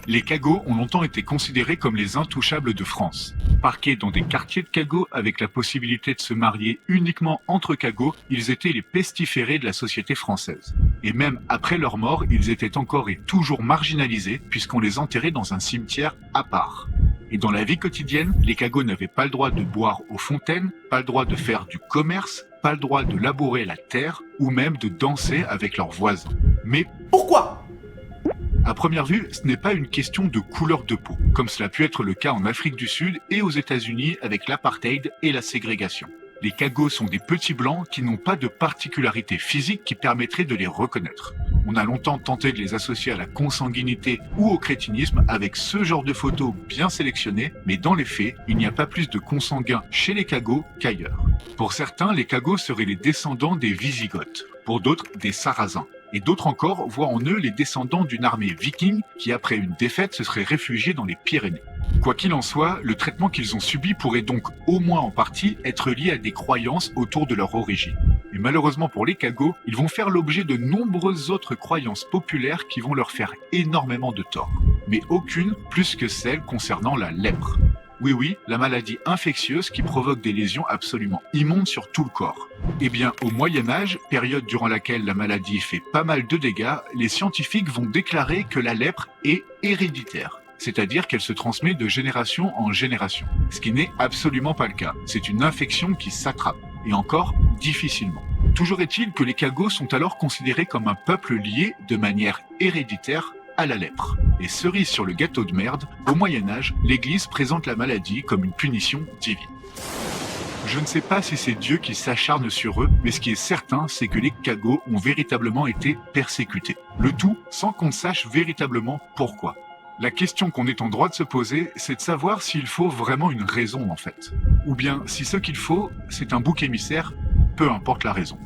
Les Cagots ont longtemps été considérés comme les intouchables de France. Parqués dans des quartiers de Cagots avec la possibilité de se marier uniquement entre Cagots, ils étaient les pestiférés de la société française. Et même après leur mort, ils étaient encore et toujours marginalisés puisqu'on les enterrait dans un cimetière à part. Et dans la vie quotidienne, les Cagots n'avaient pas le droit de boire aux fontaines, pas le droit de faire du commerce, pas le droit de labourer la terre ou même de danser avec leurs voisins. Mais Pourquoi? à première vue, ce n'est pas une question de couleur de peau, comme cela a pu être le cas en Afrique du Sud et aux États-Unis avec l'apartheid et la ségrégation. Les Cagots sont des petits blancs qui n'ont pas de particularité physique qui permettrait de les reconnaître. On a longtemps tenté de les associer à la consanguinité ou au crétinisme avec ce genre de photos bien sélectionnées, mais dans les faits, il n'y a pas plus de consanguins chez les Cagots qu'ailleurs. Pour certains, les Cagots seraient les descendants des Wisigoths, pour d'autres des Sarrasins. Et d'autres encore voient en eux les descendants d'une armée viking qui, après une défaite, se serait réfugiée dans les Pyrénées. Quoi qu'il en soit, le traitement qu'ils ont subi pourrait donc, au moins en partie, être lié à des croyances autour de leur origine. Et malheureusement pour les Cagots, ils vont faire l'objet de nombreuses autres croyances populaires qui vont leur faire énormément de tort. Mais aucune plus que celle concernant la lèpre. Oui, la maladie infectieuse qui provoque des lésions absolument immondes sur tout le corps. Eh bien, au Moyen-Âge, période durant laquelle la maladie fait pas mal de dégâts, les scientifiques vont déclarer que la lèpre est héréditaire. C'est-à-dire qu'elle se transmet de génération en génération. Ce qui n'est absolument pas le cas. C'est une infection qui s'attrape. Et encore, difficilement. Toujours est-il que les Cagots sont alors considérés comme un peuple lié de manière héréditaire à la lèpre. Et cerise sur le gâteau de merde, au Moyen-Âge, l'Église présente la maladie comme une punition divine. Je ne sais pas si c'est Dieu qui s'acharne sur eux, mais ce qui est certain, c'est que les Cagots ont véritablement été persécutés. Le tout sans qu'on sache véritablement pourquoi. La question qu'on est en droit de se poser, c'est de savoir s'il faut vraiment une raison en fait. Ou bien si ce qu'il faut, c'est un bouc émissaire, peu importe la raison.